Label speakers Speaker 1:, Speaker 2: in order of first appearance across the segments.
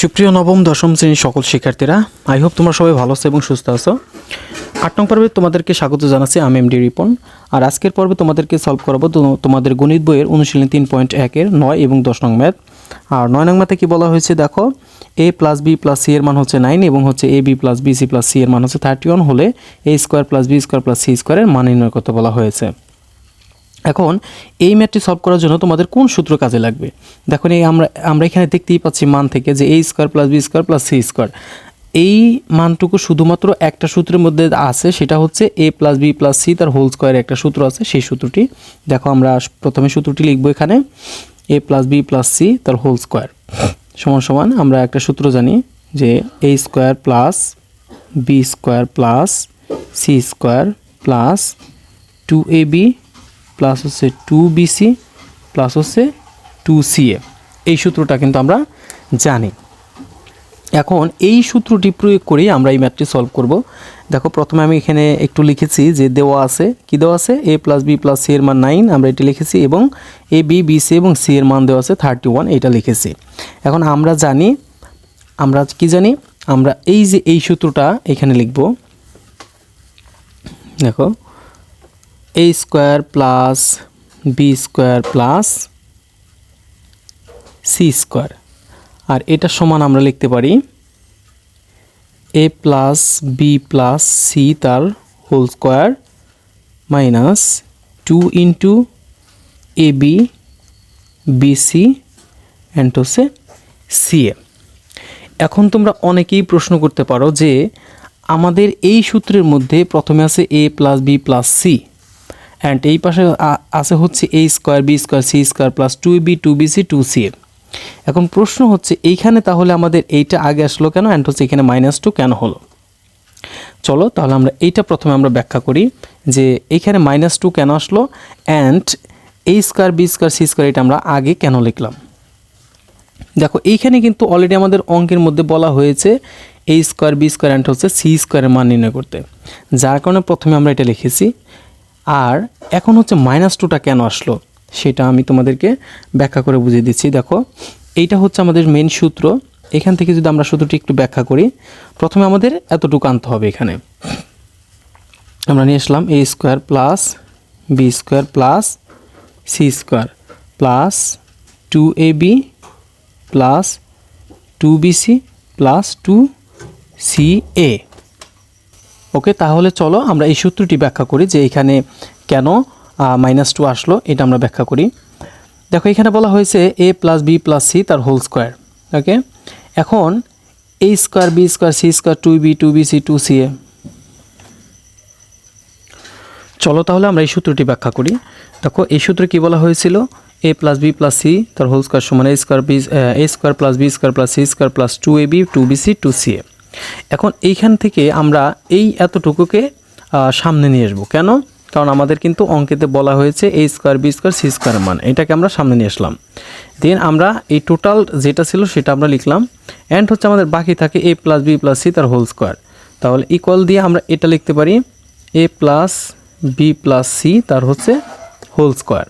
Speaker 1: সুপ্রিয় নবম দশম শ্রেণীর সকল শিক্ষার্থীরা, আই হোপ তোমরা সবাই ভালো আছো এবং সুস্থ আছো। 8 নং পর্বে তোমাদেরকে স্বাগত জানাচ্ছি। আমি এমডি রিপন। আর আজকের পর্বে তোমাদেরকে সলভ করাবো তোমাদের গণিত বইয়ের অনুশীলনী 3.1-এর 9 এবং 10 নং ম্যাথ। আর 9 নং ম্যাথে কী বলা হয়েছে দেখো, a plus B plus C এর মান হচ্ছে 9 এবং হচ্ছে A B plus b c plus C এর মান হচ্ছে 31 হলে a square plus B square plus C স্কোয়ারের মান নির্ণয় করতে বলা হয়েছে। এখন এই ম্যাথটি সলভ করার জন্য তোমাদের কোন সূত্র কাজে লাগবে? দেখুন এই আমরা এখানে দেখতেই পাচ্ছি মান থেকে যে a square plus B square plus C square, এই মানটুকু শুধুমাত্র একটা সূত্রের মধ্যে আছে, সেটা হচ্ছে a plus B plus C তার হোল স্কোয়ারের একটা সূত্র আছে। সেই সূত্রটি দেখো, আমরা প্রথমে সূত্রটি লিখবো এখানে, a plus B plus C তার হোল স্কোয়ার সমান সমান আমরা একটা সূত্র জানি যে a square plus B square plus C square plus 2ab plus হচ্ছে 2bc প্লাস হচ্ছে 2ca। এই সূত্রটা কিন্তু আমরা জানি। এখন এই সূত্রটি প্রয়োগ করেই আমরা এই ম্যাথটি সলভ করব। দেখো প্রথমে আমি এখানে একটু লিখেছি যে দেওয়া আছে, কি দেওয়া আছে, a plus B plus C এর মান 9 আমরা এটি লিখেছি, এবং এ বি বি সি এবং সি এর মান দেওয়া আছে 31, এটা লিখেছি। এখন আমরা জানি, আমরা কি জানি, আমরা এই যে এই সূত্রটা এখানে লিখব। দেখো a square plus B square plus C square, আর এটা সমান আমরা লিখতে পারি a plus B plus C তার whole square minus 2 into A B B C and হচ্ছে সি এ। এখন তোমরা অনেকেই প্রশ্ন করতে পারো যে আমাদের এই সূত্রের মধ্যে প্রথমে আছে a plus B plus C and এই পাশে আছে হচ্ছে a square B square C square plus 2ab 2bc 2ca। এখন প্রশ্ন হচ্ছে এইখানে তাহলে আমাদের এইটা আগে আসলো কেন, অ্যান্ড হচ্ছে এখানে -2 কেন হলো? চলো তাহলে আমরা এইটা প্রথমে আমরা ব্যাখ্যা করি যে এইখানে -2 কেন আসলো, and a square B square C square এটা আমরা আগে কেন লিখলাম। দেখো এইখানে কিন্তু অলরেডি আমাদের অঙ্কের মধ্যে বলা হয়েছে a square B square and হচ্ছে সি স্কোয়ারের মান নির্ণয় করতে, যার কারণে প্রথমে আমরা এটা লিখেছি। আর এখন হচ্ছে -2টা কেন আসলো সেটা আমি তোমাদেরকে ব্যাখ্যা করে বুঝিয়ে দিচ্ছি। দেখো এইটা হচ্ছে আমাদের মেন সূত্র। এখান থেকে যদি আমরা সূত্রটি একটু ব্যাখ্যা করি, প্রথমে আমাদের এতটুকু আনতে হবে। এখানে আমরা নিয়ে আসলাম a square plus B square plus C square plus 2ab plus 2bc plus 2ca। Okay, তাহলে চলো আমরা এই সূত্রটি ব্যাখ্যা করি যে এখানে কেন -2 আসলো, এটা আমরা ব্যাখ্যা করি। দেখো এখানে বলা হয়েছে a plus B plus C তার হোল স্কোয়ার। ওকে, এখন a square B square C square 2b 2bc 2ca। চলো তাহলে আমরা এই সূত্রটি ব্যাখ্যা করি। দেখো এই সূত্রে কি বলা হয়েছিল, a plus B plus C তার হোল স্কোয়ার সমান a square plus B square plus C square plus 2ab 2bc 2ca। এখন এইখান থেকে আমরা এই এতটুকুকে সামনে নিয়ে আসবো। কেন? কারণ আমাদের কিন্তু অঙ্কেতে বলা হয়েছে a square B square C স্কোয়ারের মান, এটাকে আমরা সামনে নিয়ে আসলাম। দেন আমরা এই টোটাল যেটা ছিল সেটা আমরা লিখলাম, অ্যান্ড হচ্ছে আমাদের বাকি থাকে a plus B plus C তার হোল স্কোয়ার। তাহলে ইকুয়াল দিয়ে আমরা এটা লিখতে পারি a plus B plus C তার হচ্ছে হোল স্কোয়ার।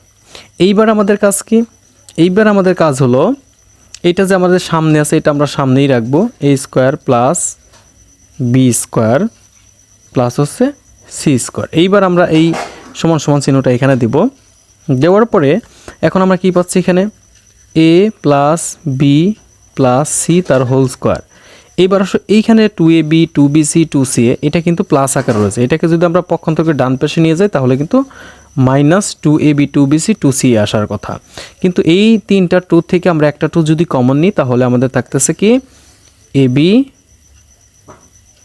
Speaker 1: এইবার আমাদের কাজ কি? এইবার আমাদের কাজ হলো এটা যে আমাদের সামনে আছে এটা আমরা সামনেই রাখবো, a square plus B square plus হচ্ছে সি স্কোয়ার। এইবার আমরা এই সমান সমান চিহ্নটা এখানে দিব। দেওয়ার পরে এখন আমরা কি পাচ্ছি এখানে, a plus B plus C তার হোল স্কোয়ার। এইবার আসলে এইখানে 2ab 2bc 2ca এটা কিন্তু প্লাস আকার রয়েছে, এটাকে যদি আমরা পক্ষান্তরকে ডান পাশে নিয়ে যাই তাহলে কিন্তু -2ab 2bc 2ca আসার কথা। কিন্তু এই তিনটা 2 থেকে আমরা একটা 2 যদি কমন নিই তাহলে আমাদের থাকতেছে কি ab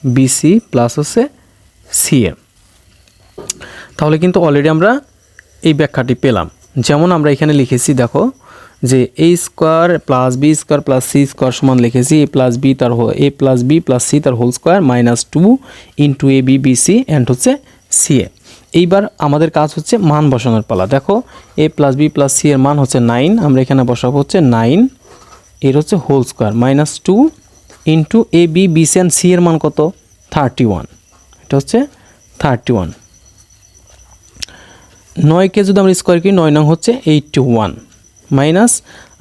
Speaker 1: bc প্লাস হচ্ছে ca। তাহলে কিন্তু অলরেডি আমরা এই ব্যাখ্যাটি পেলাম। যেমন আমরা এখানে লিখেছি, দেখো যে a square plus B square plus C square সমান লিখেছি a plus B plus C তার whole square -2 into A B B C and হচ্ছে সি এ। এইবার আমাদের কাজ হচ্ছে মান বসানোর পালা। দেখো a plus B plus C এর মান হচ্ছে 9, আমরা এখানে বসাবো হচ্ছে 9 এর হচ্ছে whole square -2 into A B B C and C এর মান কত 31, এটা হচ্ছে 31। 9কে যদি আমরা স্কোয়ার করি 9 নং হচ্ছে 81 মাইনাস,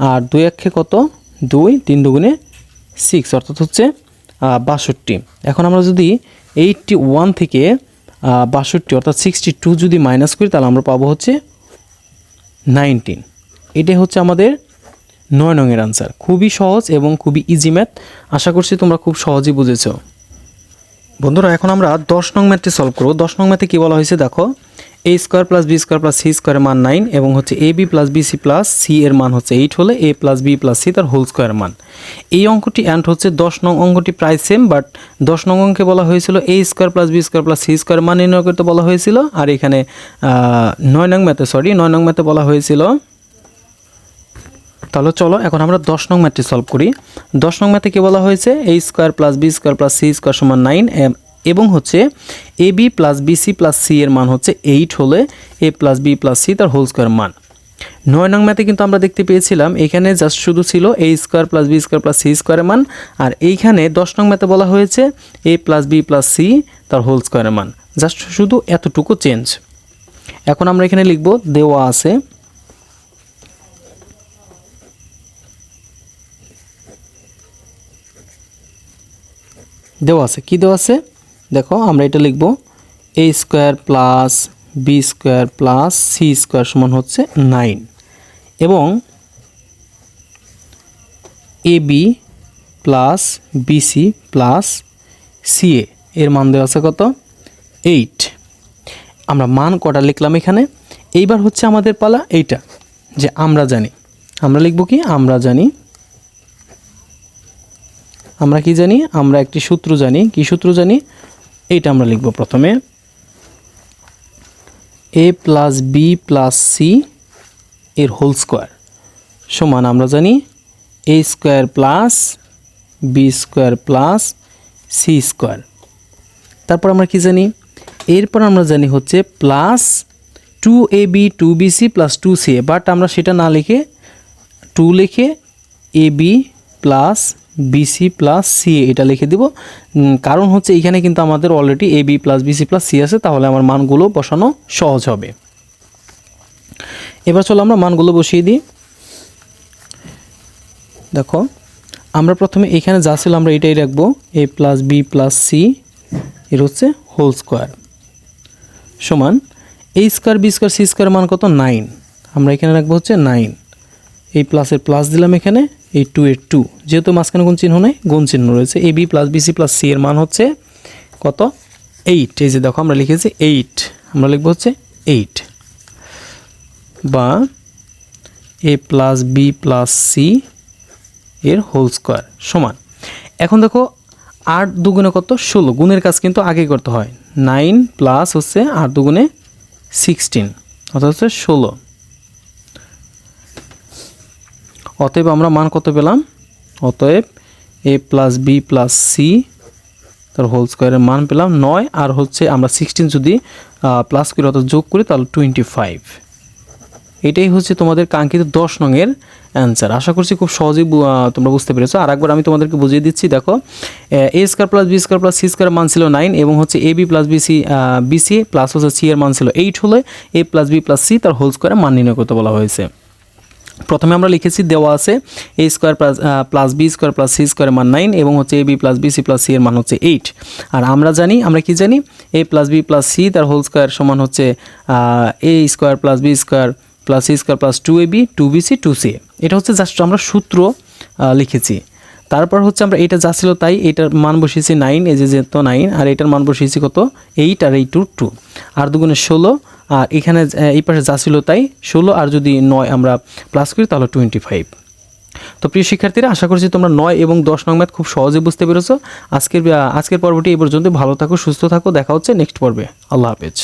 Speaker 1: আর 2 একে কত 2, 3 দুগুণে 6 অর্থাৎ হচ্ছে 62। এখন আমরা যদি 81 থেকে 62 অর্থাৎ 62 যদি মাইনাস করি তাহলে আমরা পাবো হচ্ছে 19। এটাই হচ্ছে আমাদের 9 নংয়ের আনসার। খুবই সহজ এবং খুবই ইজি ম্যাথ। আশা করছি তোমরা খুব সহজেই বুঝেছো। বন্ধুরা এখন আমরা 10 নং ম্যাথটি সলভ করব। 10 নং ম্যাথে কী বলা হয়েছে দেখো, a square plus B square plus C স্কোয়ারের মান 9 এবং হচ্ছে A B plus BC plus C এর মান হচ্ছে 8 হলে এ প্লাস বি প্লাস সি তার হোল স্কোয়ারের মান। এই অঙ্কটি অ্যান্ড হচ্ছে 10 নং অঙ্কটি প্রায় সেম, বাট 10 নং অঙ্কে বলা হয়েছিল a square plus B square plus C স্কোয়ারের মান নির্ণয় করতে বলা হয়েছিল, আর এখানে 9 নং ম্যাথে বলা হয়েছিল। তাহলে চলো এখন আমরা 10 নং ম্যাথটি সলভ করি। 10 নং ম্যাথে কী বলা হয়েছে, a square plus B square plus C square সমান 9 এবং হচ্ছে A B plus BC plus C এর মান হচ্ছে 8 হলে এ প্লাস বি প্লাস সি তার হোল স্কোয়ার মান। 9 নং ম্যাথে কিন্তু আমরা দেখতে পেয়েছিলাম এখানে জাস্ট শুধু ছিল a square plus B square plus C স্কোয়ারের মান, আর এইখানে 10 নং ম্যাথে বলা হয়েছে a plus B plus C তার হোল স্কোয়ারের মান, জাস্ট শুধু এতটুকু চেঞ্জ। এখন আমরা এখানে লিখব দেওয়া আছে কি দেওয়া আছে দেখো, আমরা এটা লিখব a square plus B square plus C square সমান হচ্ছে 9 এবং A B plus BC plus C এর মান দেওয়া আছে কত, 8। আমরা মান কটা লিখলাম এখানে। এইবার হচ্ছে আমাদের পালা এইটা যে আমরা জানি, আমরা লিখব কি, আমরা জানি, আমরা কি জানি, আমরা একটি সূত্র জানি। কি সূত্র জানি, এইটা আমরা লিখব প্রথমে, A plus B plus C এর হোল স্কোয়ার সমান আমরা জানি A square plus B square plus C square. তারপর আমরা কি জানি, এরপর আমরা জানি হচ্ছে plus 2ab 2bc plus 2ca, but আমরা সেটা না লিখে 2 লিখে ab plus BC plus C এটা লিখে দিব, কারণ হচ্ছে এখানে কিন্তু আমাদের already A B plus BC plus C আছে, তাহলে আমার মানগুলো বসানো সহজ হবে। এবার চলো আমরা মানগুলো বসিয়ে দিই। দেখো আমরা প্রথমে এখানে যা ছিল আমরা এটাই রাখবো, A plus B plus C এর হচ্ছে হোল স্কোয়ার সমান A square B square C square মান কত, 9। আমরা এখানে রাখবো হচ্ছে 9, এই প্লাসের প্লাস দিলাম এখানে, এই 2 এর 2, যেহেতু মাঝখানে কোন চিহ্ন নেই, গুণ চিহ্ন রয়েছে। A B plus BC plus C এর মান হচ্ছে কত, 8। এই যে দেখো আমরা লিখেছি 8, আমরা লিখবো হচ্ছে 8 বা এ প্লাস বি প্লাস সি এর হোল স্কোয়ার সমান। এখন দেখো 8 দুগুণে কত, 16, গুণের কাজ কিন্তু আগে করতে হয়। 9 প্লাস হচ্ছে 8 দুগুণে 16 অর্থাৎ হচ্ছে 16। অতএব আমরা মান কত পেলাম, অতএব এ প্লাস বি প্লাস সি তার হোল স্কোয়ারের মান পেলাম 9, আর হচ্ছে আমরা 16 যদি প্লাস করি অর্থাৎ যোগ করি তাহলে 25। এটাই হচ্ছে তোমাদের কাঙ্ক্ষিত 10 নংয়ের অ্যান্সার। আশা করছি খুব সহজেই তোমরা বুঝতে পেরেছো। আর একবার আমি তোমাদেরকে বুঝিয়ে দিচ্ছি, দেখো A square plus B square plus C স্কোয়ারের মান ছিল 9 এবং হচ্ছে A B plus BC plus হচ্ছে সি এর মান ছিল 8 হলে এ প্লাস বি প্লাস সি তার হোল স্কোয়ারের মান নির্ণয় করতে বলা হয়েছে। প্রথমে আমরা লিখেছি দেওয়া আছে A square plus B square plus C স্কোয়ারের মান 9 এবং হচ্ছে A B plus BC plus C এর মান হচ্ছে 8। আর আমরা কি জানি A plus B plus C তার হোল স্কোয়ার সমান হচ্ছে A square plus B square plus C square plus 2ab 2bc 2ca। এটা হচ্ছে জাস্ট আমরা সূত্র লিখেছি। তারপর হচ্ছে আমরা এটা যা ছিল তাই, এটার মান বসিয়েছি 9, এই যে তো 9, আর এটার মান বসিয়েছি কত 8, আর এই 2 আর দুগুণে 16, আর এখানে এই পাশে যা ছিল তাই 16, আর যদি 9 আমরা প্লাস করি তাহলে 25। তো প্রিয় শিক্ষার্থীরা, আশা করছি তোমরা 9 এবং 10 নং ম্যাথ খুব সহজে বুঝতে পেরেছো। আজকের পর্বটি এই পর্যন্ত। ভালো থাকো, সুস্থ থাকো, দেখা হচ্ছে নেক্সট পর্বে। আল্লাহ হাফেজ।